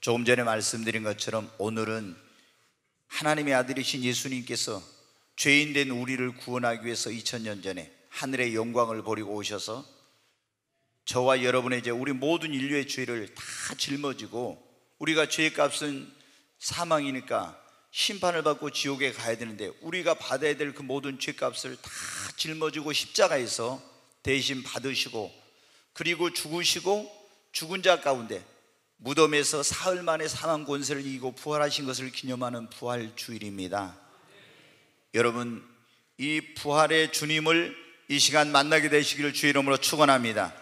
조금 전에 말씀드린 것처럼 오늘은 하나님의 아들이신 예수님께서 죄인된 우리를 구원하기 위해서 2000년 전에 하늘의 영광을 버리고 오셔서 저와 여러분의 죄, 우리 모든 인류의 죄를 다 짊어지고, 우리가 죄의 값은 사망이니까 심판을 받고 지옥에 가야 되는데 우리가 받아야 될 그 모든 죄값을 다 짊어지고 십자가에서 대신 받으시고, 그리고 죽으시고 죽은 자 가운데 무덤에서 사흘 만에 사망 권세를 이기고 부활하신 것을 기념하는 부활 주일입니다. 여러분, 이 부활의 주님을 이 시간 만나게 되시기를 주의 이름으로 축원합니다.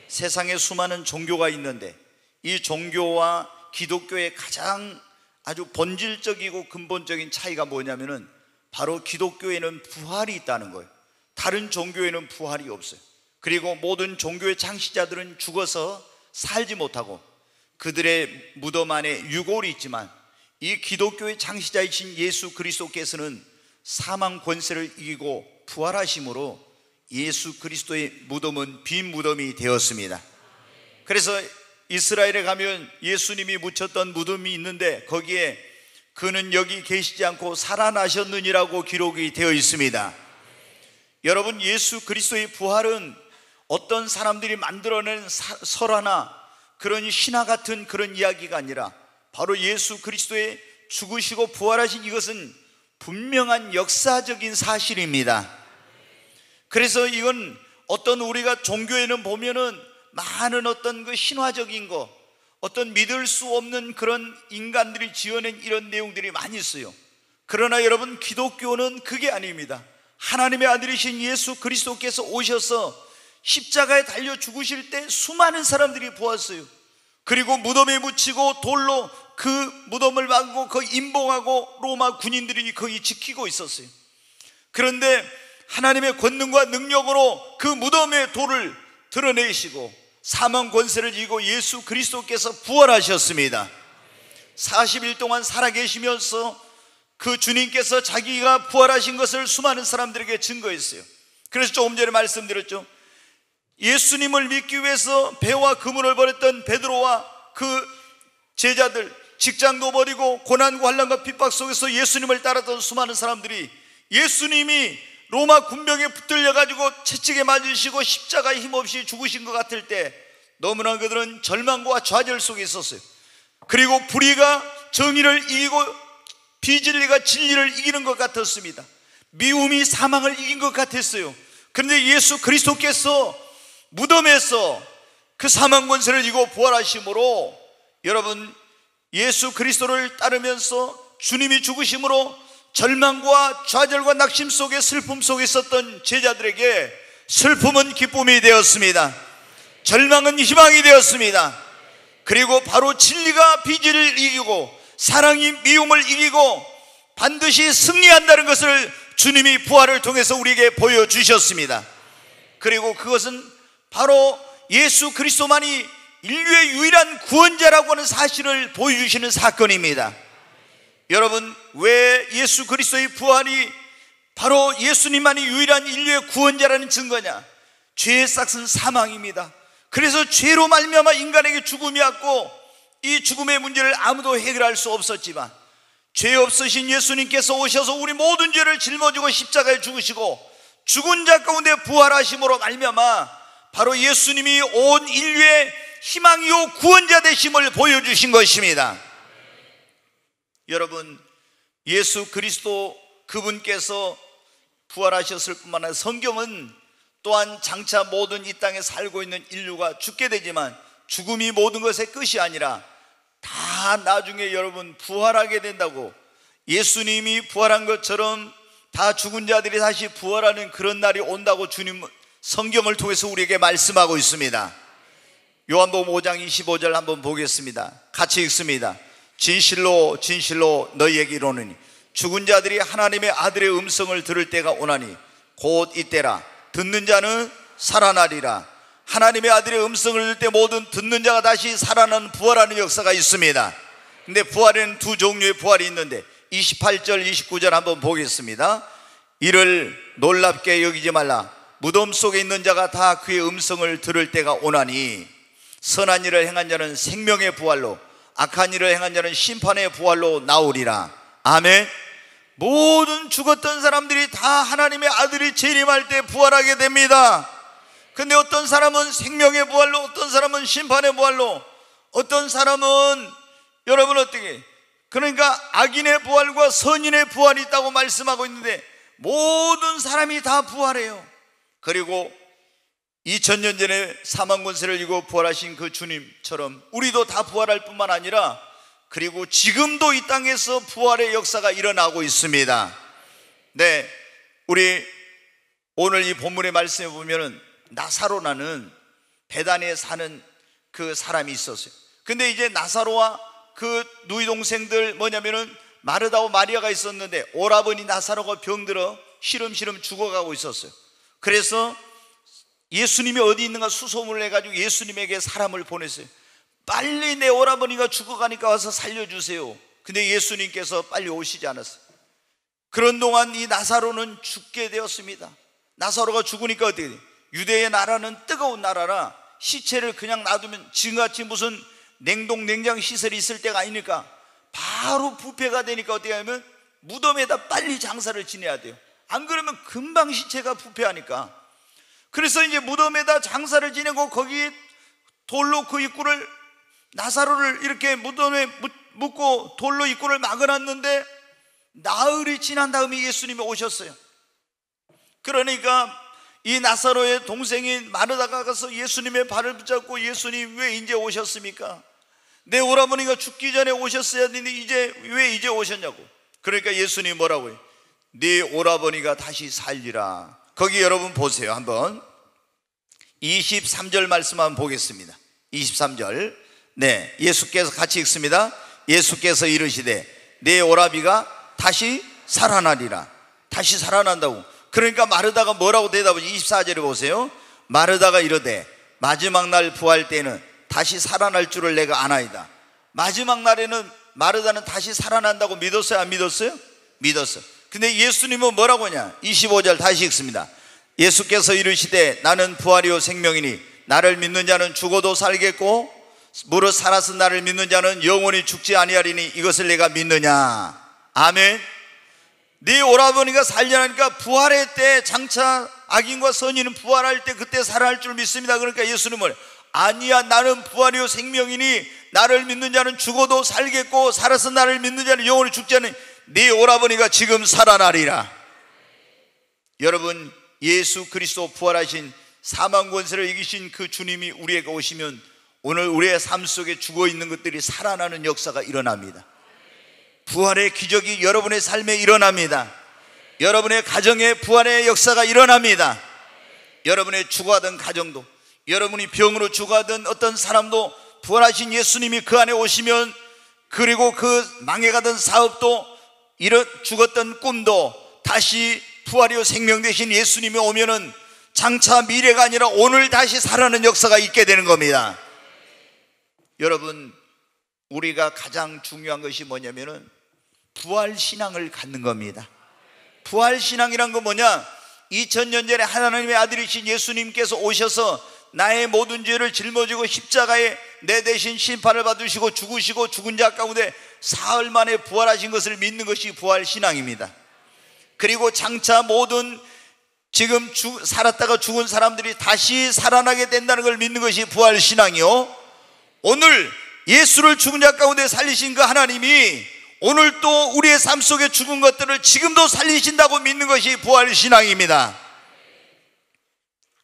세상에 수많은 종교가 있는데 이 종교와 기독교의 가장 아주 본질적이고 근본적인 차이가 뭐냐면은 바로 기독교에는 부활이 있다는 거예요. 다른 종교에는 부활이 없어요. 그리고 모든 종교의 창시자들은 죽어서 살지 못하고 그들의 무덤 안에 유골이 있지만, 이 기독교의 창시자이신 예수 그리스도께서는 사망 권세를 이기고 부활하심으로 예수 그리스도의 무덤은 빈 무덤이 되었습니다. 그래서 이스라엘에 가면 예수님이 묻혔던 무덤이 있는데 거기에 그는 여기 계시지 않고 살아나셨느니라고 기록이 되어 있습니다. 여러분, 예수 그리스도의 부활은 어떤 사람들이 만들어낸 설화나 그런 신화 같은 그런 이야기가 아니라 바로 예수 그리스도의 죽으시고 부활하신 이것은 분명한 역사적인 사실입니다. 그래서 이건 어떤 우리가 종교에는 보면은 많은 어떤 그 신화적인 거, 어떤 믿을 수 없는 그런 인간들이 지어낸 이런 내용들이 많이 있어요. 그러나 여러분, 기독교는 그게 아닙니다. 하나님의 아들이신 예수 그리스도께서 오셔서 십자가에 달려 죽으실 때 수많은 사람들이 보았어요. 그리고 무덤에 묻히고 돌로 그 무덤을 막고 그 임봉하고 로마 군인들이 거기 지키고 있었어요. 그런데 하나님의 권능과 능력으로 그 무덤의 돌을 드러내시고 사망 권세를 지고 예수 그리스도께서 부활하셨습니다. 40일 동안 살아계시면서 그 주님께서 자기가 부활하신 것을 수많은 사람들에게 증거했어요. 그래서 조금 전에 말씀드렸죠. 예수님을 믿기 위해서 배와 그물을 버렸던 베드로와 그 제자들, 직장도 버리고 고난과 환난과 핍박 속에서 예수님을 따랐던 수많은 사람들이 예수님이 로마 군병에 붙들려가지고 채찍에 맞으시고 십자가에 힘없이 죽으신 것 같을 때 너무나 그들은 절망과 좌절 속에 있었어요. 그리고 불의가 정의를 이기고 비진리가 진리를 이기는 것 같았습니다. 미움이 사망을 이긴 것 같았어요. 그런데 예수 그리스도께서 무덤에서 그 사망 권세를 이기고 부활하심으로, 여러분, 예수 그리스도를 따르면서 주님이 죽으심으로 절망과 좌절과 낙심 속에 슬픔 속에 있었던 제자들에게 슬픔은 기쁨이 되었습니다. 절망은 희망이 되었습니다. 그리고 바로 진리가 비질을 이기고 사랑이 미움을 이기고 반드시 승리한다는 것을 주님이 부활을 통해서 우리에게 보여주셨습니다. 그리고 그것은 바로 예수 그리스도만이 인류의 유일한 구원자라고 하는 사실을 보여주시는 사건입니다. 여러분, 왜 예수 그리스도의 부활이 바로 예수님만이 유일한 인류의 구원자라는 증거냐? 죄의 싹은 사망입니다. 그래서 죄로 말미암아 인간에게 죽음이 왔고 이 죽음의 문제를 아무도 해결할 수 없었지만 죄 없으신 예수님께서 오셔서 우리 모든 죄를 짊어지고 십자가에 죽으시고 죽은 자 가운데 부활하심으로 말미암아 바로 예수님이 온 인류의 희망이요 구원자 되심을 보여주신 것입니다. 여러분, 예수 그리스도 그분께서 부활하셨을 뿐만 아니라 성경은 또한 장차 모든 이 땅에 살고 있는 인류가 죽게 되지만 죽음이 모든 것의 끝이 아니라 다 나중에 여러분 부활하게 된다고, 예수님이 부활한 것처럼 다 죽은 자들이 다시 부활하는 그런 날이 온다고 주님 성경을 통해서 우리에게 말씀하고 있습니다. 요한복음 5장 25절 한번 보겠습니다. 같이 읽습니다. 진실로 진실로 너희에게 이르노니 죽은 자들이 하나님의 아들의 음성을 들을 때가 오나니 곧 이때라. 듣는 자는 살아나리라. 하나님의 아들의 음성을 들을 때 모든 듣는 자가 다시 살아나는 부활하는 역사가 있습니다. 근데 부활에는 두 종류의 부활이 있는데 28절 29절 한번 보겠습니다. 이를 놀랍게 여기지 말라. 무덤 속에 있는 자가 다 그의 음성을 들을 때가 오나니 선한 일을 행한 자는 생명의 부활로 악한 일을 행한 자는 심판의 부활로 나오리라. 아멘. 모든 죽었던 사람들이 다 하나님의 아들이 재림할 때 부활하게 됩니다. 근데 어떤 사람은 생명의 부활로, 어떤 사람은 심판의 부활로, 어떤 사람은 여러분 어떻게, 그러니까 악인의 부활과 선인의 부활이 있다고 말씀하고 있는데 모든 사람이 다 부활해요. 그리고 2000년 전에 사망 권세를 이기고 부활하신 그 주님처럼 우리도 다 부활할 뿐만 아니라, 그리고 지금도 이 땅에서 부활의 역사가 일어나고 있습니다. 네, 우리 오늘 이 본문의 말씀에 보면은 나사로라는 베다니에 사는 그 사람이 있었어요. 근데 이제 나사로와 그 누이 동생들 뭐냐면은 마르다와 마리아가 있었는데, 오라버니 나사로가 병들어 시름시름 죽어가고 있었어요. 그래서 예수님이 어디 있는가 수소문을 해가지고 예수님에게 사람을 보냈어요. 빨리 내 오라버니가 죽어가니까 와서 살려주세요. 근데 예수님께서 빨리 오시지 않았어요. 그런 동안 이 나사로는 죽게 되었습니다. 나사로가 죽으니까 어떻게 돼요? 유대의 나라는 뜨거운 나라라 시체를 그냥 놔두면 지금같이 무슨 냉동 냉장 시설이 있을 때가 아니니까 바로 부패가 되니까 어떻게 하면 무덤에다 빨리 장사를 지내야 돼요. 안 그러면 금방 시체가 부패하니까. 그래서 이제 무덤에다 장사를 지내고 거기 돌로 그 입구를, 나사로를 이렇게 무덤에 묻고 돌로 입구를 막아놨는데 나흘이 지난 다음에 예수님이 오셨어요. 그러니까 이 나사로의 동생이 마르다가 가서 예수님의 발을 붙잡고, 예수님 왜 이제 오셨습니까? 내 오라버니가 죽기 전에 오셨어야 되는데 왜 이제 오셨냐고. 그러니까 예수님이 뭐라고 해요? 네 오라버니가 다시 살리라. 거기 여러분 보세요. 한번 23절 말씀 한번 보겠습니다. 23절. 네, 예수께서 같이 읽습니다. 예수께서 이르시되 네 오라비가 다시 살아나리라. 다시 살아난다고. 그러니까 마르다가 뭐라고 대답하지? 24절에 보세요. 마르다가 이르되 마지막 날 부활 때는 다시 살아날 줄을 내가 아나이다. 마지막 날에는 마르다는 다시 살아난다고 믿었어요? 안 믿었어요? 믿었어요. 근데 예수님은 뭐라고 하냐? 25절 다시 읽습니다. 예수께서 이르시되 나는 부활이요 생명이니 나를 믿는 자는 죽어도 살겠고 무릇 살아서 나를 믿는 자는 영원히 죽지 아니하리니 이것을 내가 믿느냐. 아멘. 네 오라버니가 살려나니까 부활의 때 장차 악인과 선인은 부활할 때 그때 살아날 줄 믿습니다. 그러니까 예수님은 아니야, 나는 부활이요 생명이니 나를 믿는 자는 죽어도 살겠고 살아서 나를 믿는 자는 영원히 죽지 않으니 네 오라버니가 지금 살아나리라. 여러분, 예수 그리스도 부활하신 사망 권세를 이기신 그 주님이 우리에게 오시면 오늘 우리의 삶 속에 죽어있는 것들이 살아나는 역사가 일어납니다. 부활의 기적이 여러분의 삶에 일어납니다. 여러분의 가정에 부활의 역사가 일어납니다. 여러분의 죽어가던 가정도, 여러분이 병으로 죽어가던 어떤 사람도 부활하신 예수님이 그 안에 오시면, 그리고 그 망해가던 사업도, 죽었던 꿈도 다시 부활이요 생명 되신 예수님이 오면은 장차 미래가 아니라 오늘 다시 살아나는 역사가 있게 되는 겁니다. 여러분, 우리가 가장 중요한 것이 뭐냐면은 부활신앙을 갖는 겁니다. 부활신앙이란 건 뭐냐? 2000년 전에 하나님의 아들이신 예수님께서 오셔서 나의 모든 죄를 짊어지고 십자가에 내 대신 심판을 받으시고 죽으시고 죽은 자 가운데 사흘 만에 부활하신 것을 믿는 것이 부활신앙입니다. 그리고 장차 모든 지금 살았다가 죽은 사람들이 다시 살아나게 된다는 걸 믿는 것이 부활신앙이요, 오늘 예수를 죽은 자 가운데 살리신 그 하나님이 오늘 또 우리의 삶 속에 죽은 것들을 지금도 살리신다고 믿는 것이 부활신앙입니다.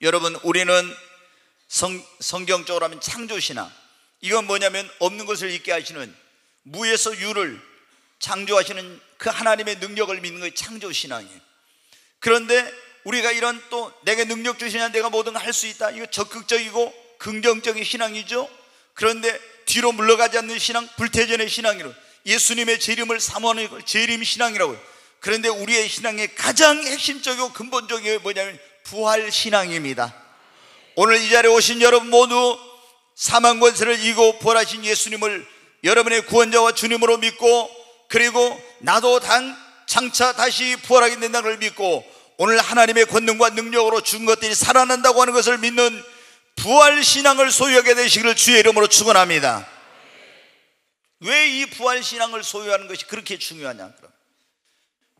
여러분, 우리는 성경적으로 하면 창조신앙, 이건 뭐냐면 없는 것을 있게 하시는, 무에서 유를 창조하시는 그 하나님의 능력을 믿는 것이 창조신앙이에요. 그런데 우리가 이런 또 내게 능력 주시냐, 내가 뭐든 할 수 있다, 이거 적극적이고 긍정적인 신앙이죠. 그런데 뒤로 물러가지 않는 신앙, 불태전의 신앙이로 예수님의 재림을 사모하는 걸 재림 신앙이라고요. 그런데 우리의 신앙의 가장 핵심적이고 근본적인 게 뭐냐면 부활신앙입니다. 오늘 이 자리에 오신 여러분 모두 사망 권세를 이기고 부활하신 예수님을 여러분의 구원자와 주님으로 믿고, 그리고 나도 장차 다시 부활하게 된다는 걸 믿고 오늘 하나님의 권능과 능력으로 죽은 것들이 살아난다고 하는 것을 믿는 부활신앙을 소유하게 되시기를 주의 이름으로 축원합니다. 왜 이 부활신앙을 소유하는 것이 그렇게 중요하냐? 그럼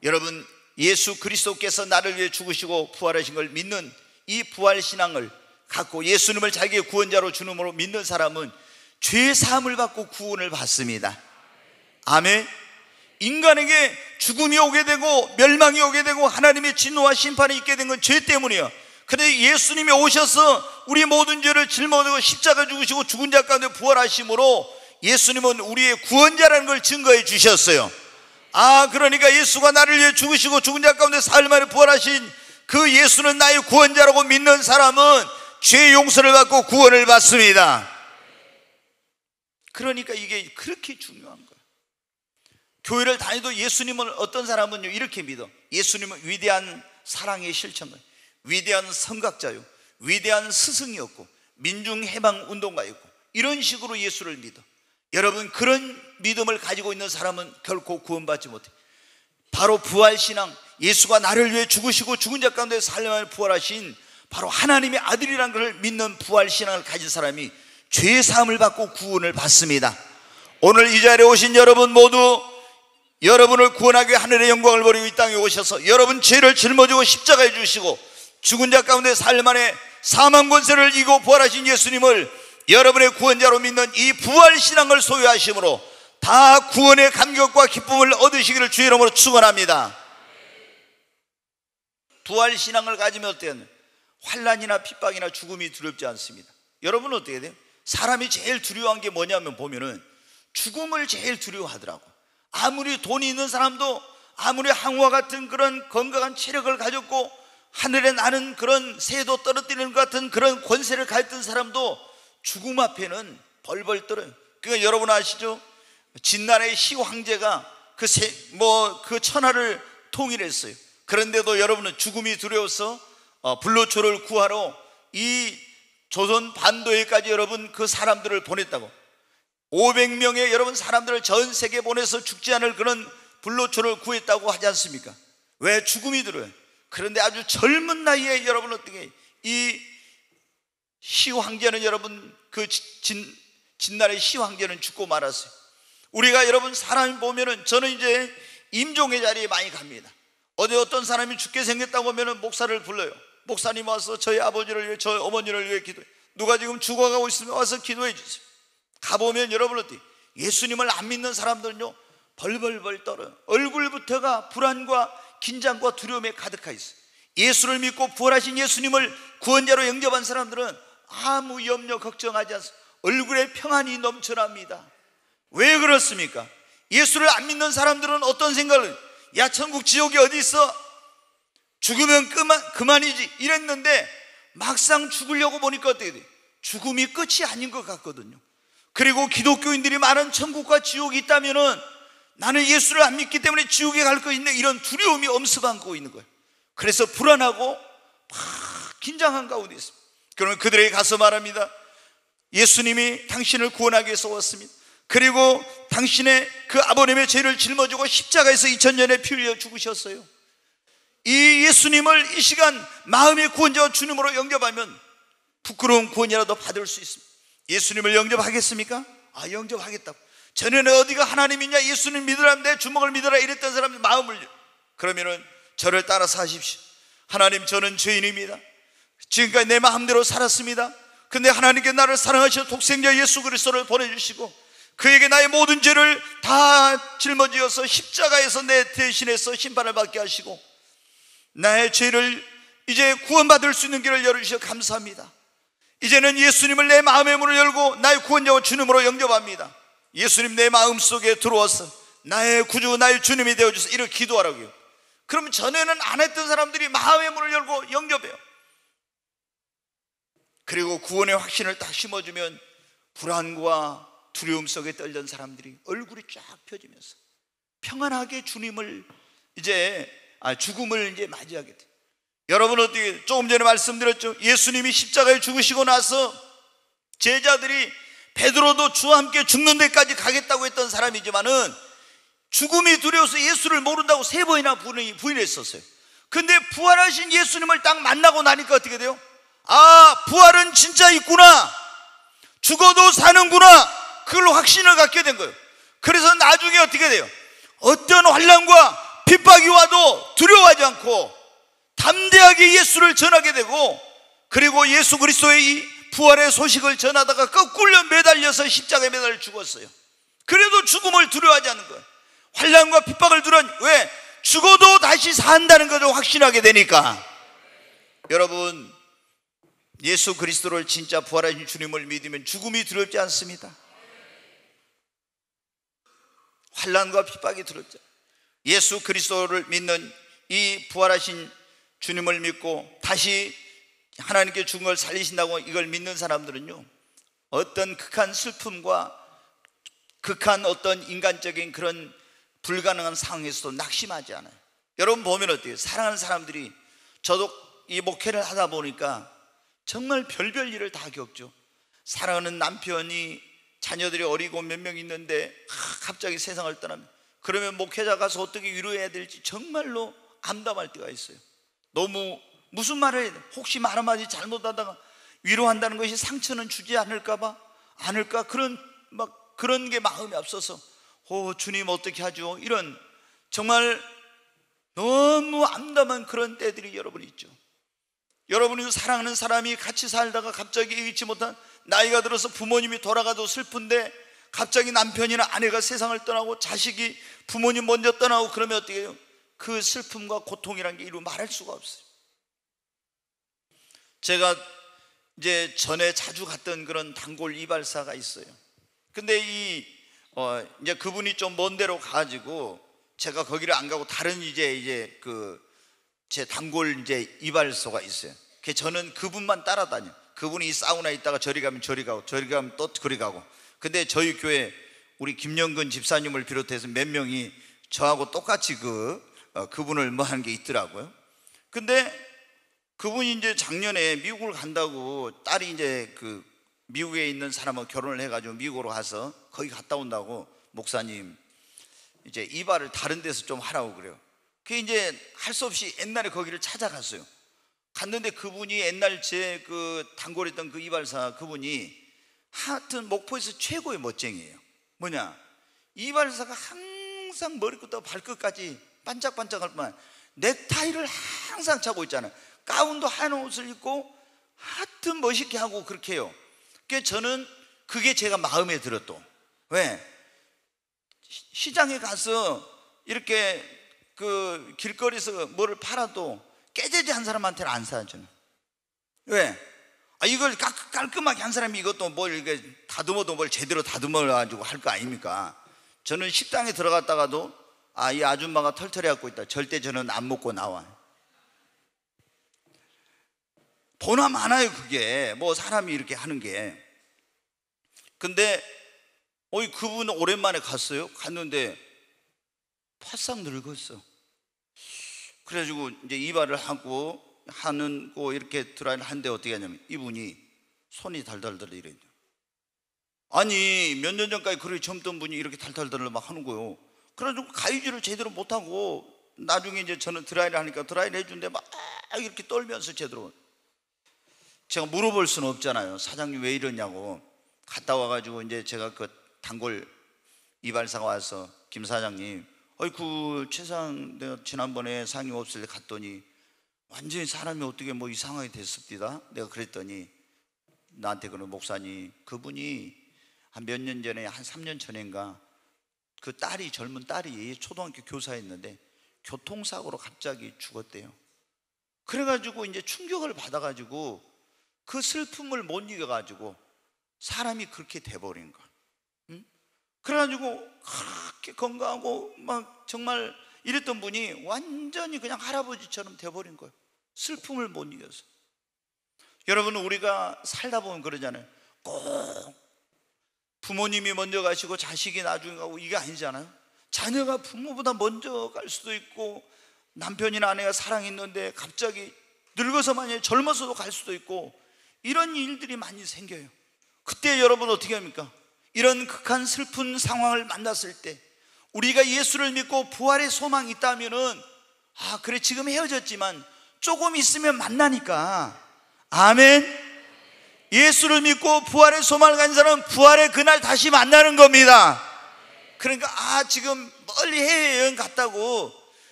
여러분, 예수 그리스도께서 나를 위해 죽으시고 부활하신 걸 믿는 이 부활신앙을 갖고 예수님을 자기의 구원자로 주님으로 믿는 사람은 죄 사함을 받고 구원을 받습니다. 아멘. 인간에게 죽음이 오게 되고 멸망이 오게 되고 하나님의 진노와 심판이 있게 된 건 죄 때문이에요. 그런데 예수님이 오셔서 우리 모든 죄를 짊어지고 십자가 죽으시고 죽은 자 가운데 부활하심으로 예수님은 우리의 구원자라는 걸 증거해 주셨어요. 그러니까 예수가 나를 위해 죽으시고 죽은 자 가운데 사흘 만에 부활하신 그 예수는 나의 구원자라고 믿는 사람은 죄 용서를 받고 구원을 받습니다. 그러니까 이게 그렇게 중요한 거예요. 교회를 다니도 예수님은 어떤 사람은요 이렇게 믿어. 예수님은 위대한 사랑의 실천가요, 위대한 선각자요, 위대한 스승이었고 민중해방운동가였고 이런 식으로 예수를 믿어. 여러분, 그런 믿음을 가지고 있는 사람은 결코 구원받지 못해. 바로 부활신앙, 예수가 나를 위해 죽으시고 죽은 자 가운데 살림을 부활하신 바로 하나님의 아들이라는 것을 믿는 부활신앙을 가진 사람이 죄사함을 받고 구원을 받습니다. 오늘 이 자리에 오신 여러분 모두 여러분을 구원하기 위해 하늘의 영광을 버리고 이 땅에 오셔서 여러분 죄를 짊어지고 십자가에 주시고 죽은 자 가운데 사흘 만에 사망 권세를 이기고 부활하신 예수님을 여러분의 구원자로 믿는 이 부활신앙을 소유하심으로 다 구원의 감격과 기쁨을 얻으시기를 주의 이름으로 축원합니다. 부활신앙을 가지면 어때요? 환난이나 핍박이나 죽음이 두렵지 않습니다. 여러분은 어떻게 돼요? 사람이 제일 두려워한 게 뭐냐면 보면은 죽음을 제일 두려워하더라고. 아무리 돈이 있는 사람도, 아무리 항우와 같은 그런 건강한 체력을 가졌고 하늘에 나는 그런 새도 떨어뜨리는 것 같은 그런 권세를 가졌던 사람도 죽음 앞에는 벌벌 떨어요. 그러니까 여러분 아시죠? 진나라의 시황제가 그 천하를 통일했어요. 그런데도 여러분은 죽음이 두려워서 불로초를 구하러 이 조선 반도에까지 여러분 그 사람들을 보냈다고. 500명의 여러분 사람들을 전 세계에 보내서 죽지 않을 그런 불로초를 구했다고 하지 않습니까? 왜? 죽음이 두려워요. 그런데 아주 젊은 나이에 여러분 어떻게 이 시황제는 여러분 그 진나라의 시황제는 죽고 말았어요. 우리가 여러분 사람이 보면은 저는 이제 임종의 자리에 많이 갑니다. 어디 어떤 사람이 죽게 생겼다고 하면은 목사를 불러요. 목사님 와서 저희 아버지를 위해 저희 어머니를 위해 기도해. 누가 지금 죽어가고 있으면 와서 기도해 주세요. 가보면 여러분 어때? 예수님을 안 믿는 사람들은요 벌벌벌 떨어요. 얼굴부터가 불안과 긴장과 두려움에 가득하 있어요. 예수를 믿고 부활하신 예수님을 구원자로 영접한 사람들은 아무 염려 걱정하지 않습니다. 얼굴에 평안이 넘쳐납니다. 왜 그렇습니까? 예수를 안 믿는 사람들은 어떤 생각을, 야 천국 지옥이 어디 있어? 죽으면 그만이지 이랬는데 막상 죽으려고 보니까 어떻게 돼? 죽음이 끝이 아닌 것 같거든요. 그리고 기독교인들이 말하는 천국과 지옥이 있다면은 나는 예수를 안 믿기 때문에 지옥에 갈 거 있네, 이런 두려움이 엄습하고 있는 거예요. 그래서 불안하고 막 긴장한 가운데 있습니다. 그러면 그들에게 가서 말합니다. 예수님이 당신을 구원하기 위해서 왔습니다. 그리고 당신의 그 아버님의 죄를 짊어지고 십자가에서 2000년에 피 흘려 죽으셨어요. 이 예수님을 이 시간 마음의 구원자와 주님으로 영접하면 부끄러운 구원이라도 받을 수 있습니다. 예수님을 영접하겠습니까? 영접하겠다고. 전에는 어디가 하나님이냐, 예수님 믿으라, 내 주먹을 믿으라 이랬던 사람들 마음을, 그러면은 저를 따라서 하십시오. 하나님, 저는 죄인입니다. 지금까지 내 마음대로 살았습니다. 근데 하나님께 나를 사랑하셔 독생자 예수 그리스도를 보내주시고 그에게 나의 모든 죄를 다 짊어지어서 십자가에서 내 대신해서 심판을 받게 하시고 나의 죄를 이제 구원받을 수 있는 길을 열어주셔 감사합니다. 이제는 예수님을 내 마음의 문을 열고 나의 구원자와 주님으로 영접합니다. 예수님 내 마음속에 들어와서 나의 구주, 나의 주님이 되어주세요. 이렇게 기도하라고요. 그럼 전에는 안 했던 사람들이 마음의 문을 열고 영접해요. 그리고 구원의 확신을 딱 심어주면 불안과 두려움 속에 떨던 사람들이 얼굴이 쫙 펴지면서 평안하게 주님을 죽음을 맞이하게 돼요. 여러분 어떻게, 조금 전에 말씀드렸죠. 예수님이 십자가에 죽으시고 나서 제자들이 베드로도 주와 함께 죽는 데까지 가겠다고 했던 사람이지만은 죽음이 두려워서 예수를 모른다고 3번이나 부인했었어요. 근데 부활하신 예수님을 딱 만나고 나니까 어떻게 돼요? 부활은 진짜 있구나, 죽어도 사는구나, 그걸 확신을 갖게 된 거예요. 그래서 나중에 어떻게 돼요? 어떤 환난과 핍박이 와도 두려워하지 않고 담대하게 예수를 전하게 되고, 그리고 예수 그리스도의 이 부활의 소식을 전하다가 거꾸로 매달려서 십자가에 매달려 죽었어요. 그래도 죽음을 두려워하지 않는 거예요. 환난과 핍박을 두려워하니, 왜? 죽어도 다시 산다는 것을 확신하게 되니까. 여러분, 예수 그리스도를 진짜 부활하신 주님을 믿으면 죽음이 두렵지 않습니다. 환난과 핍박이 두렵죠. 예수 그리스도를 믿는 이 부활하신 주님을 믿고 다시 하나님께 죽은 걸 살리신다고 이걸 믿는 사람들은요, 어떤 극한 슬픔과 극한 어떤 인간적인 그런 불가능한 상황에서도 낙심하지 않아요. 여러분 보면 어때요? 사랑하는 사람들이, 저도 이 목회를 하다 보니까 정말 별별 일을 다 겪죠. 사랑하는 남편이, 자녀들이 어리고 몇 명 있는데 갑자기 세상을 떠나면, 그러면 목회자 가서 어떻게 위로해야 될지 정말로 암담할 때가 있어요. 너무 무슨 말을 해야 돼? 혹시 말 한마디 잘못하다가 위로한다는 것이 상처는 주지 않을까 그런 게 마음이 앞서서 주님 어떻게 하죠? 이런 정말 너무 암담한 그런 때들이 여러분 있죠. 여러분이 사랑하는 사람이 같이 살다가 갑자기 잊지 못한, 나이가 들어서 부모님이 돌아가도 슬픈데 갑자기 남편이나 아내가 세상을 떠나고 자식이 부모님 먼저 떠나고 그러면 어떻게 해요? 그 슬픔과 고통이라는 게 이루 말할 수가 없어요. 제가 이제 전에 자주 갔던 그런 단골 이발사가 있어요. 근데 이제 그분이 좀 먼 데로 가가지고 제가 거기를 안 가고 다른 이제 제 단골 이제 이발소가 있어요. 저는 그분만 따라다녀. 그분이 사우나에 있다가 저리 가면 저리 가고, 저리 가면 또 그리 가고. 근데 저희 교회 우리 김영근 집사님을 비롯해서 몇 명이 저하고 똑같이 그분을 뭐 하는 게 있더라고요. 근데 그분이 이제 작년에 미국을 간다고, 딸이 이제 미국에 있는 사람하고 결혼을 해가지고 미국으로 가서 거기 갔다 온다고, 목사님 이제 이발을 다른 데서 좀 하라고 그래요. 그게 이제 할 수 없이 옛날에 거기를 찾아갔어요. 갔는데 그분이 옛날 제 단골했던 그 이발사, 그분이 하여튼 목포에서 최고의 멋쟁이에요. 뭐냐, 이발사가 항상 머리부터 발끝까지 반짝반짝할 뿐만 아니라 넥타이를 항상 차고 있잖아요. 가운도 하얀 옷을 입고 하여튼 멋있게 하고 그렇게 해요. 그래서 저는 그게 제가 마음에 들어. 또 왜? 시장에 가서 이렇게 길거리에서 뭐를 팔아도 깨재지 한 사람한테는 안 사요. 저는. 왜? 이걸 깔끔하게 한 사람이 이것도 뭘 이렇게 다듬어도 뭘 제대로 다듬어가지고 할 거 아닙니까? 저는 식당에 들어갔다가도 이 아줌마가 털털해 갖고 있다, 절대 저는 안 먹고 나와요. 보나 많아요. 그게 뭐 사람이 이렇게 하는 게. 근데 그분은 오랜만에 갔어요. 갔는데 바싹 늙었어. 그래가지고 이제 이발을 하고 하는 거 이렇게 드라이를 하는데 어떻게 하냐면, 이분이 손이 달달달 이래요. 아니 몇 년 전까지 그렇게 젊던 분이 이렇게 달달달 막 하는 거예요. 그래가지고 가위질을 제대로 못하고, 나중에 이제 저는 드라이를 하니까 드라이를 해주는데 막 이렇게 떨면서 제대로. 제가 물어볼 수는 없잖아요. 사장님 왜 이러냐고. 갔다 와가지고 이제 제가 단골 이발사가 와서, 김 사장님, 최상 내가 지난번에 상임 없을 때 갔더니 완전히 사람이 어떻게 뭐 이상하게 됐습니다. 내가 그랬더니 나한테 목사님, 그분이 한 몇 년 전에, 한 3년 전인가, 그 딸이, 젊은 딸이 초등학교 교사였는데 교통사고로 갑자기 죽었대요. 그래가지고 이제 충격을 받아가지고 그 슬픔을 못 이겨가지고 사람이 그렇게 돼버린 거야. 그래가지고 그렇게 건강하고 막 정말 이랬던 분이 완전히 그냥 할아버지처럼 돼버린 거예요. 슬픔을 못 이겨서. 여러분, 우리가 살다 보면 그러잖아요. 꼭 부모님이 먼저 가시고 자식이 나중에 가고 이게 아니잖아요. 자녀가 부모보다 먼저 갈 수도 있고, 남편이나 아내가 사랑했는데 갑자기 늙어서 만약에 젊어서도 갈 수도 있고, 이런 일들이 많이 생겨요. 그때 여러분 어떻게 합니까? 이런 극한 슬픈 상황을 만났을 때 우리가 예수를 믿고 부활의 소망이 있다면은, 그래 지금 헤어졌지만 조금 있으면 만나니까, 아멘. 예수를 믿고 부활의 소망을 가진 사람은 부활의 그날 다시 만나는 겁니다. 그러니까 지금 멀리 해외여행 갔다고,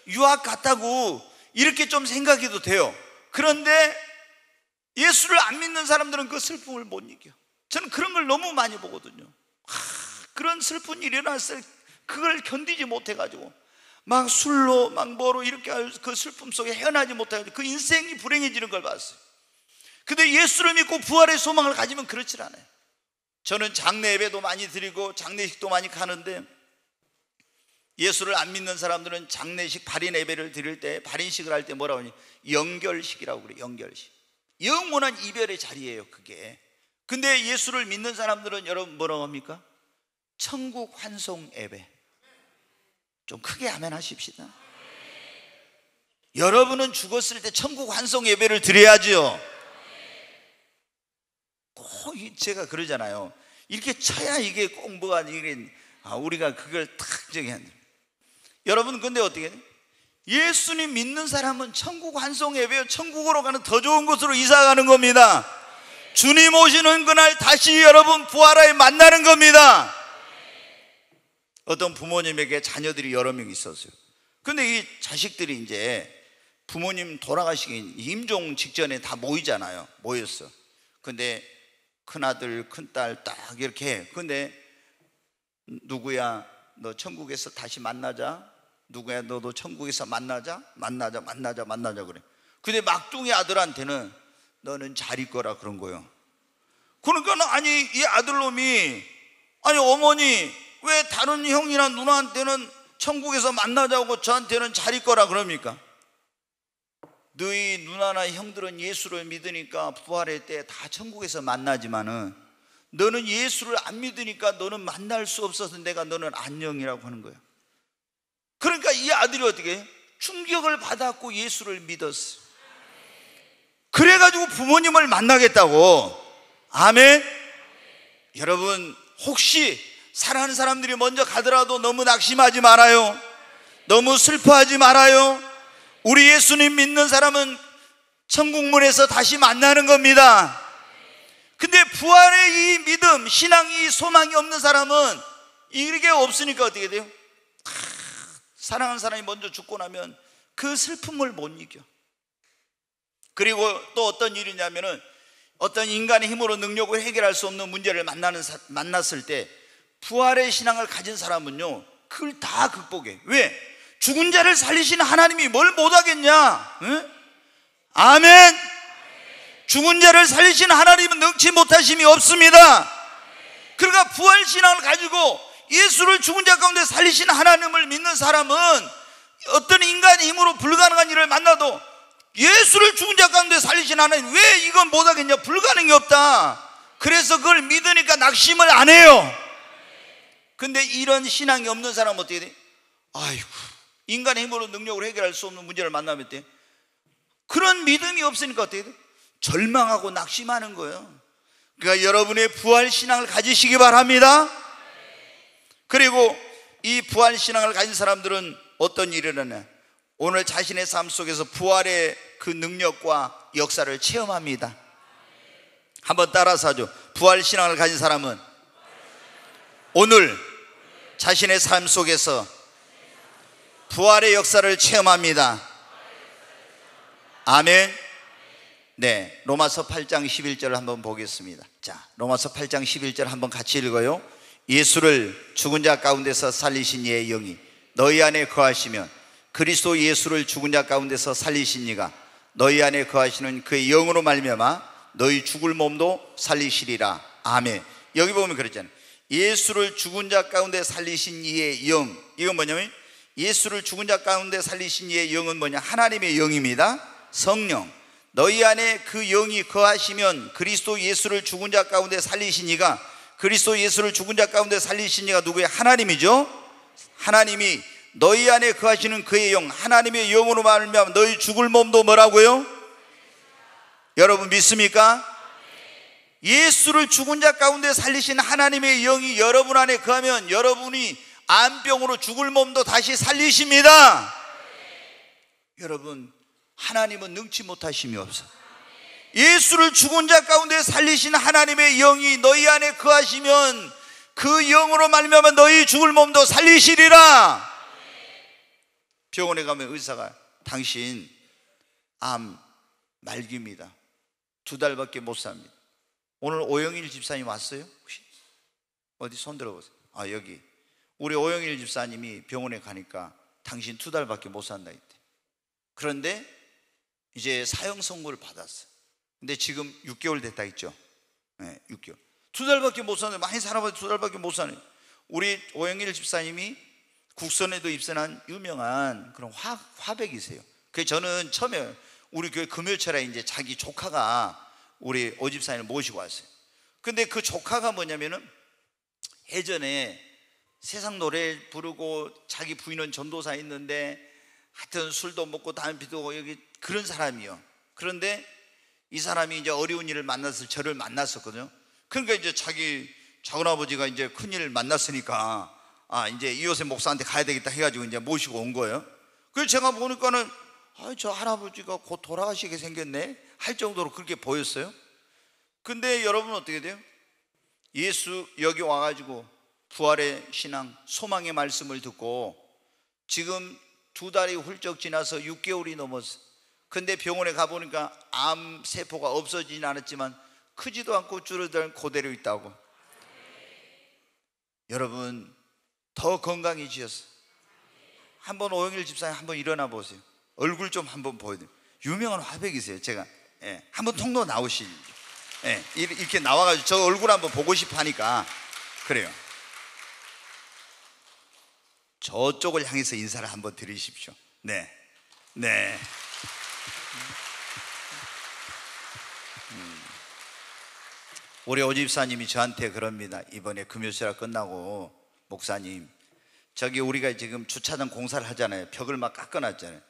유학 갔다고 이렇게 좀 생각해도 돼요. 그런데 예수를 안 믿는 사람들은 그 슬픔을 못 이겨. 저는 그런 걸 너무 많이 보거든요. 그런 슬픈 일이 일어났을 때 그걸 견디지 못해가지고 막 술로 막 뭐로 이렇게 그 슬픔 속에 헤어나지 못해가지고 그 인생이 불행해지는 걸 봤어요. 근데 예수를 믿고 부활의 소망을 가지면 그렇지 않아요. 저는 장례 예배도 많이 드리고 장례식도 많이 가는데, 예수를 안 믿는 사람들은 장례식 발인 예배를 드릴 때, 발인식을 할 때 뭐라고 하니? 영결식이라고 그래요. 영결식. 영원한 이별의 자리예요, 그게. 근데 예수를 믿는 사람들은 여러분 뭐라고 합니까? 천국 환송 예배. 좀 크게 아멘 하십시다. 여러분은 죽었을 때 천국 환송 예배를 드려야죠. 꼭 제가 그러잖아요. 이렇게 쳐야 이게 꼭 뭐가 이게 우리가 그걸 탁 저기 하는. 여러분 근데 어떻게 해요? 예수님 믿는 사람은 천국 환송 예배요, 천국으로 가는 더 좋은 곳으로 이사가는 겁니다. 주님 오시는 그날 다시 여러분 부활하여 만나는 겁니다. 어떤 부모님에게 자녀들이 여러 명 있었어요. 근데 이 자식들이 이제 부모님 돌아가시기 임종 직전에 다 모이잖아요. 모였어. 근데 큰아들 큰딸 딱 이렇게 해. 근데 누구야 너 천국에서 다시 만나자, 누구야 너도 천국에서 만나자 그래. 근데 막둥이 아들한테는 너는 잘 있거라 그런 거예요. 그러니까 아니 이 아들놈이, 아니 어머니 왜 다른 형이나 누나한테는 천국에서 만나자고 저한테는 잘 있거라 그럽니까? 너희 누나나 형들은 예수를 믿으니까 부활할 때 다 천국에서 만나지만은 너는 예수를 안 믿으니까 너는 만날 수 없어서 내가 너는 안녕이라고 하는 거예요. 그러니까 이 아들이 어떻게 해요? 충격을 받았고 예수를 믿었어요. 그래가지고 부모님을 만나겠다고. 아멘. 여러분 혹시 사랑하는 사람들이 먼저 가더라도 너무 낙심하지 말아요. 너무 슬퍼하지 말아요. 우리 예수님 믿는 사람은 천국문에서 다시 만나는 겁니다. 근데 부활의 이 믿음, 신앙이, 소망이 없는 사람은 이게 없으니까 어떻게 돼요? 사랑하는 사람이 먼저 죽고 나면 그 슬픔을 못 이겨. 그리고 또 어떤 일이냐면은 어떤 인간의 힘으로 능력으로 해결할 수 없는 문제를 만났을 때 부활의 신앙을 가진 사람은요 그걸 다 극복해. 왜? 죽은 자를 살리시는 하나님이 뭘 못하겠냐? 응? 아멘. 죽은 자를 살리시는 하나님은 능치 못하심이 없습니다. 그러니까 부활 신앙을 가지고 예수를 죽은 자 가운데 살리시는 하나님을 믿는 사람은 어떤 인간의 힘으로 불가능한 일을 만나도 예수를 죽은 자 가운데 살리시는 하나님, 왜 이건 못하겠냐? 불가능이 없다. 그래서 그걸 믿으니까 낙심을 안 해요. 근데 이런 신앙이 없는 사람은 어떻게 돼? 아이고, 인간의 힘으로 능력으로 해결할 수 없는 문제를 만나면 돼. 그런 믿음이 없으니까 어떻게 돼? 절망하고 낙심하는 거예요. 그러니까 여러분의 부활 신앙을 가지시기 바랍니다. 그리고 이 부활 신앙을 가진 사람들은 어떤 일이 일어나냐? 오늘 자신의 삶 속에서 부활의 그 능력과 역사를 체험합니다. 한번 따라서 하죠. 부활 신앙을 가진 사람은 오늘 자신의 삶 속에서 부활의 역사를 체험합니다. 아멘. 네, 로마서 8장 11절을 한번 보겠습니다. 자, 로마서 8장 11절 한번 같이 읽어요. 예수를 죽은 자 가운데서 살리신 이의 영이 너희 안에 거하시면 그리스도 예수를 죽은 자 가운데서 살리신 이가 너희 안에 거하시는 그의 영으로 말미암아 너희 죽을 몸도 살리시리라. 아멘. 여기 보면 그랬잖아요. 예수를 죽은 자 가운데 살리신 이의 영. 이건 뭐냐면 예수를 죽은 자 가운데 살리신 이의 영은 뭐냐? 하나님의 영입니다. 성령. 너희 안에 그 영이 거하시면 그리스도 예수를 죽은 자 가운데 살리신 이가, 그리스도 예수를 죽은 자 가운데 살리신 이가 누구예요? 하나님이죠. 하나님이 너희 안에 거하시는 그의 영, 하나님의 영으로 말하면 너희 죽을 몸도 뭐라고요? 여러분 믿습니까? 예수를 죽은 자 가운데 살리신 하나님의 영이 여러분 안에 거하면 여러분이 암병으로 죽을 몸도 다시 살리십니다. 여러분, 하나님은 능치 못하심이 없어. 예수를 죽은 자 가운데 살리신 하나님의 영이 너희 안에 거하시면 그 영으로 말미암아 너희 죽을 몸도 살리시리라. 병원에 가면 의사가 당신 암 말기입니다. 2달밖에 못 삽니다. 오늘 오영일 집사님 왔어요? 혹시? 어디 손 들어보세요. 아, 여기 우리 오영일 집사님이 병원에 가니까 당신 2달밖에 못 산다 했대. 그런데 이제 사형 선고를 받았어. 근데 지금 6개월 됐다 했죠. 네, 6개월. 2달밖에 못 사는데, 많이 살아봐도 2달밖에 못 사네. 우리 오영일 집사님이 국선에도 입선한 유명한 그런 화백이세요. 그래서 저는 처음에 우리 교회 금요철에 이제 자기 조카가 우리 오 집사님을 모시고 왔어요. 근데 그 조카가 뭐냐면은 예전에 세상 노래 부르고 자기 부인은 전도사 있는데 하여튼 술도 먹고 담배 피우고 여기 그런 사람이요. 그런데 이 사람이 이제 어려운 일을 만나서 저를 만났었거든요. 그러니까 이제 자기 작은아버지가 이제 큰일을 만났으니까 이제 이호세 목사한테 가야 되겠다 해가지고 이제 모시고 온 거예요. 그래서 제가 보니까는 저 할아버지가 곧 돌아가시게 생겼네 할 정도로 그렇게 보였어요. 근데 여러분 어떻게 돼요? 예수 여기 와가지고 부활의 신앙, 소망의 말씀을 듣고 지금 2달이 훌쩍 지나서 6개월이 넘었어요. 근데 병원에 가보니까 암 세포가 없어지진 않았지만 크지도 않고 줄어들 그대로 있다고. 여러분 더 건강해지셨어요. 한번 오영일 집사님 한번 일어나 보세요. 얼굴 좀 한번 보여드려요. 유명한 화백이세요. 제가 한번 통로 나오시죠. 이렇게 나와가지고 저 얼굴 한번 보고 싶어 하니까 그래요. 저쪽을 향해서 인사를 한번 드리십시오. 네. 우리 오 집사님이 저한테 그럽니다. 이번에 금요시라 끝나고 목사님 저기 우리가 지금 주차장 공사를 하잖아요. 벽을 막 깎아놨잖아요.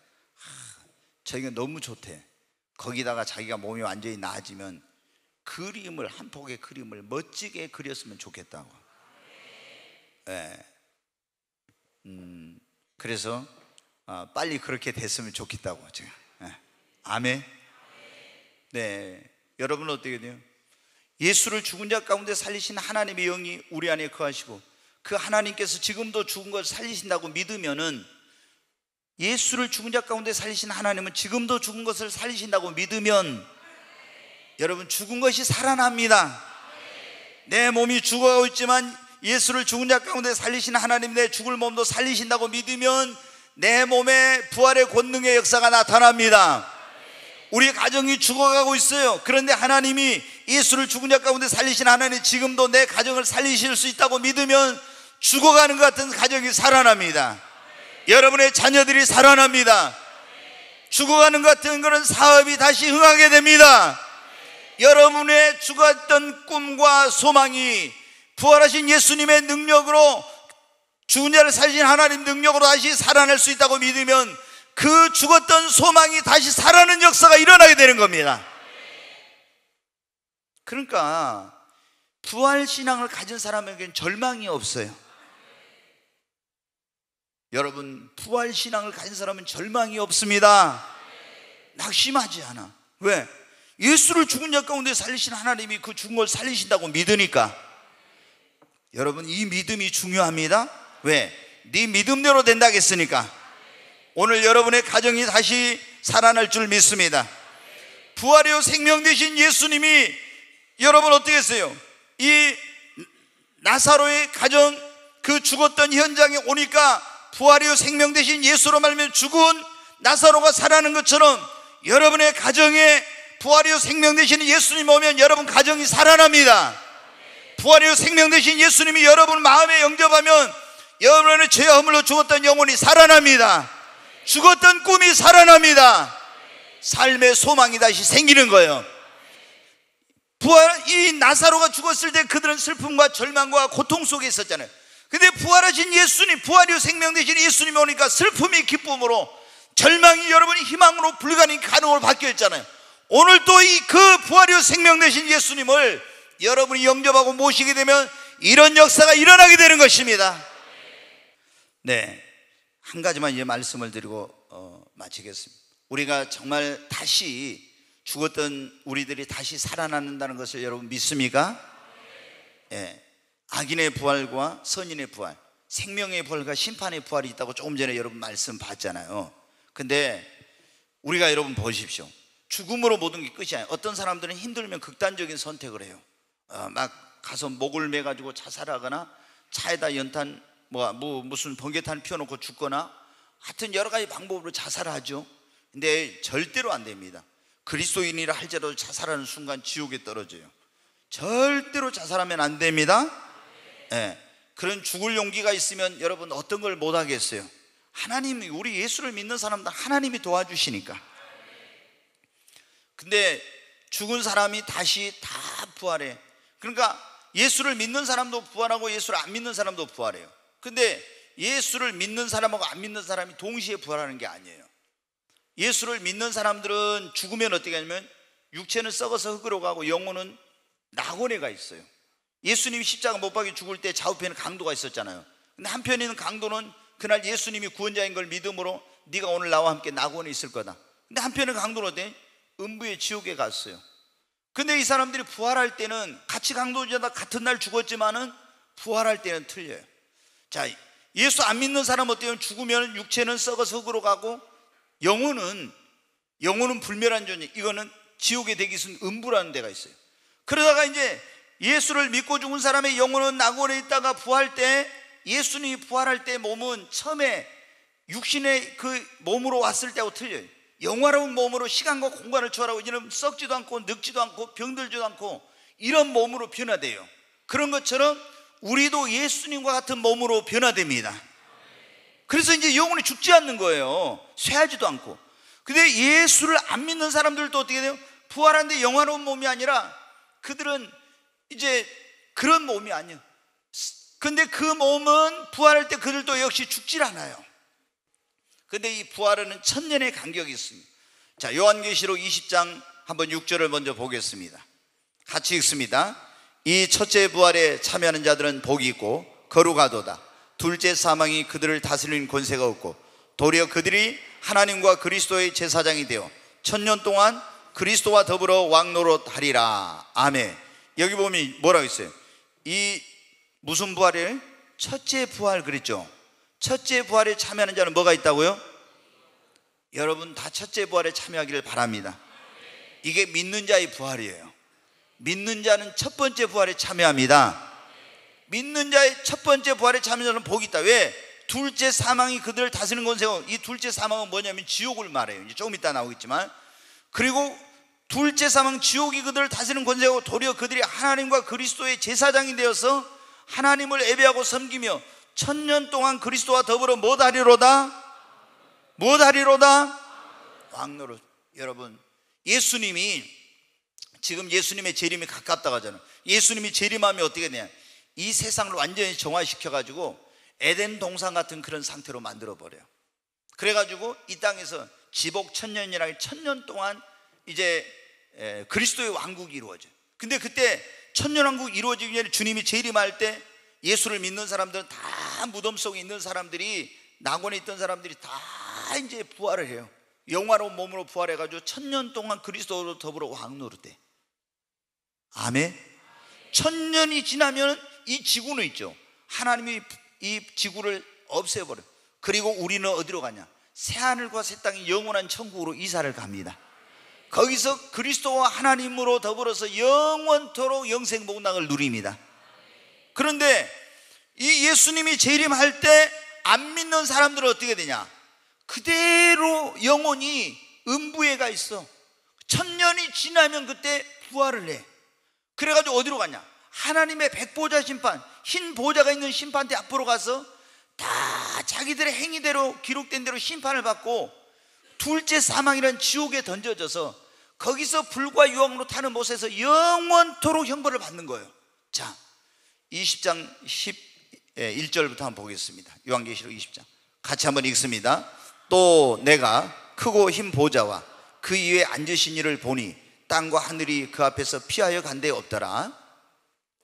저기가 너무 좋대. 거기다가 자기가 몸이 완전히 나아지면 그림을 한 폭의 그림을 멋지게 그렸으면 좋겠다고. 그래서 빨리 그렇게 됐으면 좋겠다고 제가. 아멘. 네, 여러분 어떻게 돼요? 예수를 죽은 자 가운데 살리신 하나님의 영이 우리 안에 거하시고 그 하나님께서 지금도 죽은 것을 살리신다고 믿으면은, 예수를 죽은 자 가운데 살리신 하나님은 지금도 죽은 것을 살리신다고 믿으면 여러분 죽은 것이 살아납니다. 내 몸이 죽어가고 있지만 예수를 죽은 자 가운데 살리신 하나님 내 죽을 몸도 살리신다고 믿으면 내 몸에 부활의 권능의 역사가 나타납니다. 우리 가정이 죽어가고 있어요. 그런데 하나님이 예수를 죽은 자 가운데 살리신 하나님 지금도 내 가정을 살리실 수 있다고 믿으면 죽어가는 것 같은 가정이 살아납니다. 여러분의 자녀들이 살아납니다. 죽어가는 것 같은 그런 사업이 다시 흥하게 됩니다. 여러분의 죽었던 꿈과 소망이 부활하신 예수님의 능력으로, 죽은 자를 살리신 하나님 능력으로 다시 살아날 수 있다고 믿으면 그 죽었던 소망이 다시 살아나는 역사가 일어나게 되는 겁니다. 그러니까 부활신앙을 가진 사람에게는 절망이 없어요. 여러분 부활신앙을 가진 사람은 절망이 없습니다. 낙심하지 않아. 왜? 예수를 죽은 자 가운데 살리신 하나님이 그 죽은 걸 살리신다고 믿으니까. 여러분 이 믿음이 중요합니다. 왜? 네 믿음대로 된다겠으니까. 오늘 여러분의 가정이 다시 살아날 줄 믿습니다. 부활이요 생명 되신 예수님이 여러분 어떻게 했어요? 이 나사로의 가정 그 죽었던 현장에 오니까 부활이요 생명 되신 예수로 말미암아 죽은 나사로가 살아나는 것처럼 여러분의 가정에 부활이요 생명 되신 예수님 오면 여러분 가정이 살아납니다. 부활이요 생명 되신 예수님이 여러분 마음에 영접하면 여러분의 죄와 허물로 죽었던 영혼이 살아납니다. 죽었던 꿈이 살아납니다. 삶의 소망이 다시 생기는 거예요. 이 나사로가 죽었을 때 그들은 슬픔과 절망과 고통 속에 있었잖아요. 근데 부활하신 예수님, 부활이요 생명 되신 예수님이 오니까 슬픔이 기쁨으로, 절망이 여러분이 희망으로, 불가능이 가능으로 바뀌었잖아요. 오늘 또 그 부활이요 생명 되신 예수님을 여러분이 영접하고 모시게 되면 이런 역사가 일어나게 되는 것입니다. 네, 한 가지만 이제 말씀을 드리고 마치겠습니다. 우리가 정말 다시 죽었던 우리들이 다시 살아난다는 것을 여러분 믿습니까? 예. 악인의 부활과 선인의 부활, 생명의 부활과 심판의 부활이 있다고 조금 전에 여러분 말씀 봤잖아요. 근데 우리가 여러분 보십시오. 죽음으로 모든 게 끝이 아니에요. 어떤 사람들은 힘들면 극단적인 선택을 해요. 막 가서 목을 매가지고 자살하거나 차에다 연탄 무슨 번개탄 피워놓고 죽거나 하여튼 여러 가지 방법으로 자살을 하죠. 근데 절대로 안 됩니다. 그리스도인이라 할지라도 자살하는 순간 지옥에 떨어져요. 절대로 자살하면 안 됩니다. 네. 그런 죽을 용기가 있으면 여러분 어떤 걸 못 하겠어요? 하나님이, 우리 예수를 믿는 사람들 하나님이 도와주시니까. 근데 죽은 사람이 다시 다 부활해. 그러니까 예수를 믿는 사람도 부활하고 예수를 안 믿는 사람도 부활해요. 근데 예수를 믿는 사람하고 안 믿는 사람이 동시에 부활하는 게 아니에요. 예수를 믿는 사람들은 죽으면 어떻게 하냐면 육체는 썩어서 흙으로 가고 영혼은 낙원에 가 있어요. 예수님이 십자가 못 박혀 죽을 때 좌우편에 강도가 있었잖아요. 근데 한편에 있는 강도는 그날 예수님이 구원자인 걸 믿음으로 네가 오늘 나와 함께 낙원에 있을 거다. 근데 한편의 강도는 어때? 음부의 지옥에 갔어요. 근데 이 사람들이 부활할 때는 같이 강도자다 같은 날 죽었지만은 부활할 때는 틀려요. 자, 예수 안 믿는 사람 어때요? 죽으면 육체는 썩어서 흙으로 가고 영혼은 불멸한 존재, 이거는 지옥의 대기순 음부라는 데가 있어요. 그러다가 이제 예수를 믿고 죽은 사람의 영혼은 낙원에 있다가 부활할 때, 예수님이 부활할 때 몸은 처음에 육신의 그 몸으로 왔을 때하고 틀려요. 영화로운 몸으로 시간과 공간을 초월하고 이제는 썩지도 않고 늙지도 않고 병들지도 않고 이런 몸으로 변화돼요. 그런 것처럼 우리도 예수님과 같은 몸으로 변화됩니다. 그래서 이제 영혼이 죽지 않는 거예요. 쇠하지도 않고. 근데 예수를 안 믿는 사람들도 어떻게 돼요? 부활한데 영화로운 몸이 아니라 그들은 이제 그런 몸이 아니에요. 근데 그 몸은 부활할 때 그들도 역시 죽질 않아요. 근데 이 부활은 천년의 간격이 있습니다. 자, 요한계시록 20장 한번 6절을 먼저 보겠습니다. 같이 읽습니다. 이 첫째 부활에 참여하는 자들은 복이 있고 거룩하도다. 둘째 사망이 그들을 다스리는 권세가 없고 도리어 그들이 하나님과 그리스도의 제사장이 되어 천년 동안 그리스도와 더불어 왕노릇하리라. 아멘. 여기 보면 뭐라고 있어요? 이 무슨 부활이에요? 첫째 부활 그랬죠? 첫째 부활에 참여하는 자는 뭐가 있다고요? 여러분 다 첫째 부활에 참여하기를 바랍니다. 이게 믿는 자의 부활이에요. 믿는 자는 첫 번째 부활에 참여합니다. 믿는 자의 첫 번째 부활에 참여하는 복이 있다. 왜? 둘째 사망이 그들을 다스리는 권세가, 이 둘째 사망은 뭐냐면 지옥을 말해요. 이제 조금 이따 나오겠지만, 그리고 둘째 사망 지옥이 그들을 다스리는 권세고 도리어 그들이 하나님과 그리스도의 제사장이 되어서 하나님을 예배하고 섬기며 천년 동안 그리스도와 더불어 무엇하리로다? 무엇하리로다? 왕노릇. 여러분, 예수님이 지금 예수님의 재림이 가깝다고 하잖아요. 예수님이 재림하면 어떻게 되냐? 이 세상을 완전히 정화시켜가지고 에덴 동산 같은 그런 상태로 만들어버려요. 그래가지고 이 땅에서 지복 천년이라 천년 동안 이제 그리스도의 왕국이 이루어져요. 근데 그때 천년왕국이 이루어지기 전에 주님이 재림할 때 예수를 믿는 사람들은 다 무덤 속에 있는 사람들이, 낙원에 있던 사람들이 다 이제 부활을 해요. 영화로운 몸으로 부활해가지고 천년 동안 그리스도로 더불어 왕노릇해. 아멘. 천년이 지나면 이 지구는 있죠, 하나님이 이 지구를 없애버려요. 그리고 우리는 어디로 가냐? 새하늘과 새 땅이 영원한 천국으로 이사를 갑니다. 거기서 그리스도와 하나님으로 더불어서 영원토록 영생복락을 누립니다. 그런데 이 예수님이 재림할 때 안 믿는 사람들은 어떻게 되냐? 그대로 영혼이 음부에 가 있어. 천년이 지나면 그때 부활을 해. 그래가지고 어디로 가냐? 하나님의 백보자 심판, 흰 보좌가 있는 심판대 앞으로 가서 다 자기들의 행위대로 기록된 대로 심판을 받고 둘째 사망이라는 지옥에 던져져서 거기서 불과 유황으로 타는 못에서 영원토록 형벌을 받는 거예요. 자, 20장 11절부터 한번 보겠습니다. 요한계시록 20장 같이 한번 읽습니다. 또 내가 크고 흰 보좌와 그 위에 앉으신 이를 보니 땅과 하늘이 그 앞에서 피하여 간 데 없더라.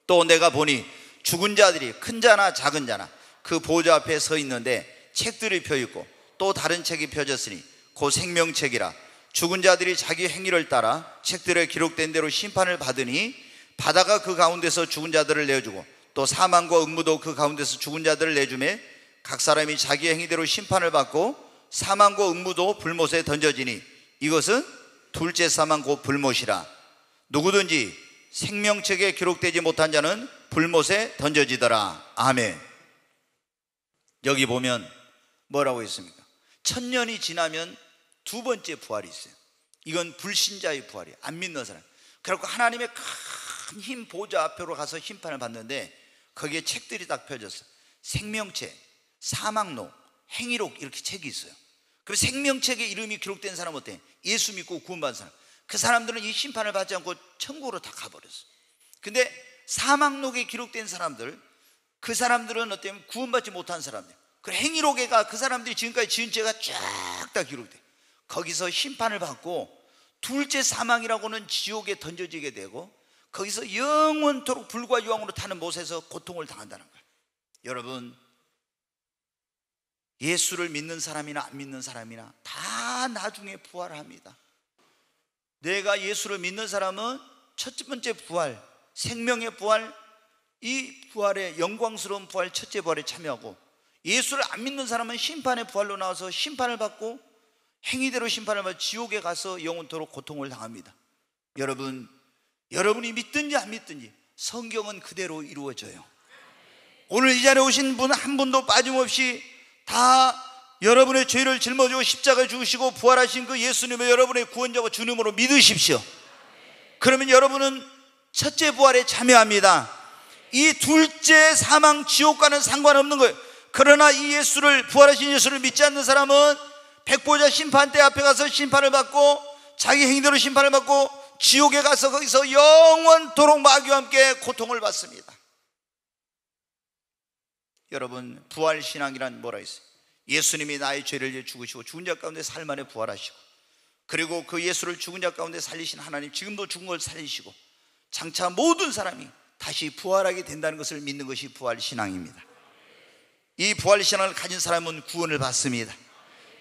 또 내가 보니 죽은 자들이 큰 자나 작은 자나 그 보좌 앞에 서 있는데 책들이 펴있고 또 다른 책이 펴졌으니 곧 생명책이라. 죽은 자들이 자기 행위를 따라 책들에 기록된 대로 심판을 받으니 바다가 그 가운데서 죽은 자들을 내어주고 또 사망과 음부도 그 가운데서 죽은 자들을 내주매 각 사람이 자기 행위대로 심판을 받고 사망과 음부도 불못에 던져지니 이것은 둘째 사망 곧 불못이라. 누구든지 생명책에 기록되지 못한 자는 불못에 던져지더라. 아멘. 여기 보면 뭐라고 했습니까? 1000년이 지나면 두 번째 부활이 있어요. 이건 불신자의 부활이에요. 안 믿는 사람. 그래서 하나님의 큰 힘 보좌 앞으로 가서 심판을 받는데 거기에 책들이 딱 펴졌어요. 생명책, 사망록, 행위록 이렇게 책이 있어요. 그래서 생명책에 이름이 기록된 사람은 어때요? 예수 믿고 구원받은 사람. 그 사람들은 이 심판을 받지 않고 천국으로 다 가버렸어요. 근데 사망록에 기록된 사람들, 그 사람들은 어때요? 구원받지 못한 사람들. 그리고 행위록에가 그 사람들이 지금까지 지은 죄가 쫙 다 기록돼요. 거기서 심판을 받고 둘째 사망이라고는 지옥에 던져지게 되고 거기서 영원토록 불과 유황으로 타는 못에서 고통을 당한다는 거예요. 여러분, 예수를 믿는 사람이나 안 믿는 사람이나 다 나중에 부활합니다. 내가 예수를 믿는 사람은 첫 번째 부활, 생명의 부활, 이 부활의 영광스러운 부활, 첫째 부활에 참여하고, 예수를 안 믿는 사람은 심판의 부활로 나와서 심판을 받고 행위대로 심판을 받아 지옥에 가서 영원토록 고통을 당합니다. 여러분이 믿든지 안 믿든지 성경은 그대로 이루어져요. 오늘 이 자리에 오신 분 한 분도 빠짐없이 다 여러분의 죄를 짊어지고 십자가에 죽으시고 부활하신 그 예수님을 여러분의 구원자와 주님으로 믿으십시오. 그러면 여러분은 첫째 부활에 참여합니다. 이 둘째 사망 지옥과는 상관없는 거예요. 그러나 이 예수를, 부활하신 예수를 믿지 않는 사람은 백보자 심판대 앞에 가서 심판을 받고 자기 행위대로 심판을 받고 지옥에 가서 거기서 영원토록 마귀와 함께 고통을 받습니다. 여러분, 부활신앙이란 뭐라 했어요? 예수님이 나의 죄를 죽으시고 죽은 자 가운데 살 만에 부활하시고, 그리고 그 예수를 죽은 자 가운데 살리신 하나님, 지금도 죽은 걸 살리시고 장차 모든 사람이 다시 부활하게 된다는 것을 믿는 것이 부활신앙입니다. 이 부활신앙을 가진 사람은 구원을 받습니다.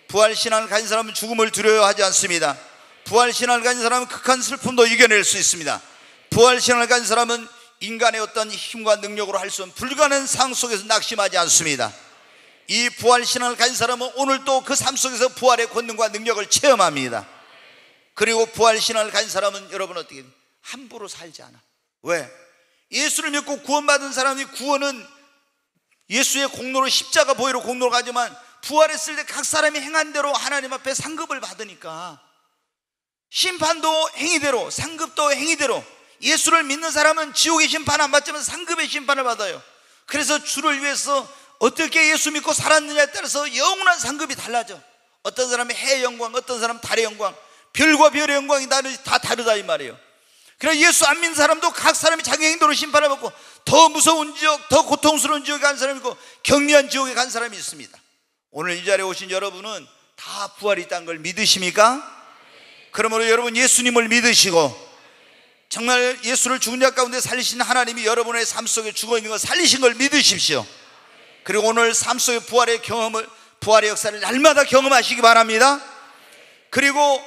부활신앙을 가진 사람은 죽음을 두려워하지 않습니다. 부활신앙을 가진 사람은 극한 슬픔도 이겨낼 수 있습니다. 부활신앙을 가진 사람은 인간의 어떤 힘과 능력으로 할 수 없는 불가능한 상황 속에서 낙심하지 않습니다. 이 부활신앙을 가진 사람은 오늘 또 그 삶 속에서 부활의 권능과 능력을 체험합니다. 그리고 부활신앙을 가진 사람은 여러분 어떻게 함부로 살지 않아. 왜? 예수를 믿고 구원받은 사람이, 구원은 예수의 공로로, 십자가 보혈로 공로로 가지만 부활했을 때 각 사람이 행한 대로 하나님 앞에 상급을 받으니까, 심판도 행위대로, 상급도 행위대로, 예수를 믿는 사람은 지옥의 심판 안 받지만 상급의 심판을 받아요. 그래서 주를 위해서 어떻게 예수 믿고 살았느냐에 따라서 영원한 상급이 달라져. 어떤 사람이 해의 영광, 어떤 사람은 달의 영광, 별과 별의 영광이 다 다르다 이 말이에요. 그래서 예수 안 믿는 사람도 각 사람이 자기 행동으로 심판을 받고 더 무서운 지옥, 더 고통스러운 지옥에 간 사람이 있고 경미한 지옥에 간 사람이 있습니다. 오늘 이 자리에 오신 여러분은 다 부활이 있다는 걸 믿으십니까? 그러므로 여러분 예수님을 믿으시고 정말 예수를 죽은 자 가운데 살리신 하나님이 여러분의 삶 속에 죽어있는 걸 살리신 걸 믿으십시오. 그리고 오늘 삶 속의 부활의 경험을, 부활의 역사를 날마다 경험하시기 바랍니다. 그리고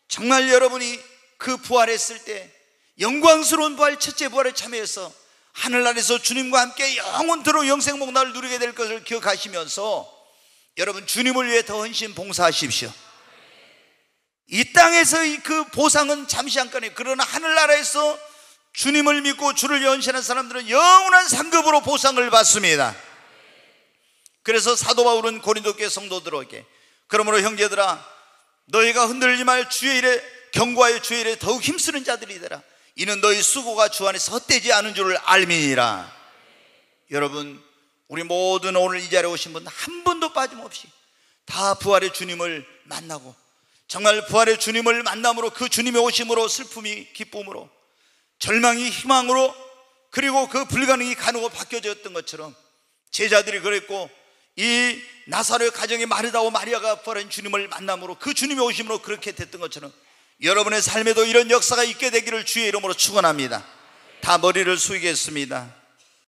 정말 여러분이 그 부활했을 때 영광스러운 부활, 첫째 부활에 참여해서 하늘나라에서 주님과 함께 영원토록 영생복락을 누리게 될 것을 기억하시면서 여러분 주님을 위해 더 헌신 봉사하십시오. 이 땅에서의 그 보상은 잠시 잠깐이에요. 그러나 하늘나라에서 주님을 믿고 주를 위해 헌신한 사람들은 영원한 상급으로 보상을 받습니다. 그래서 사도 바울은 고린도 교회 성도들에게, 그러므로 형제들아 너희가 흔들리지 말 주의 일에 경고하여 주의 일에 더욱 힘쓰는 자들이 되라. 이는 너희 수고가 주 안에서 헛되지 않은 줄을 알미니라. 여러분, 우리 모든 오늘 이 자리에 오신 분 한 분도 빠짐없이 다 부활의 주님을 만나고, 정말 부활의 주님을 만남으로, 그 주님의 오심으로 슬픔이 기쁨으로, 절망이 희망으로, 그리고 그 불가능이 가능으로 바뀌어졌던 것처럼 제자들이 그랬고, 이 나사로의 가정의 마르다와 마리아가 부활한 주님을 만남으로, 그 주님의 오심으로 그렇게 됐던 것처럼 여러분의 삶에도 이런 역사가 있게 되기를 주의 이름으로 축원합니다. 다 머리를 숙이겠습니다.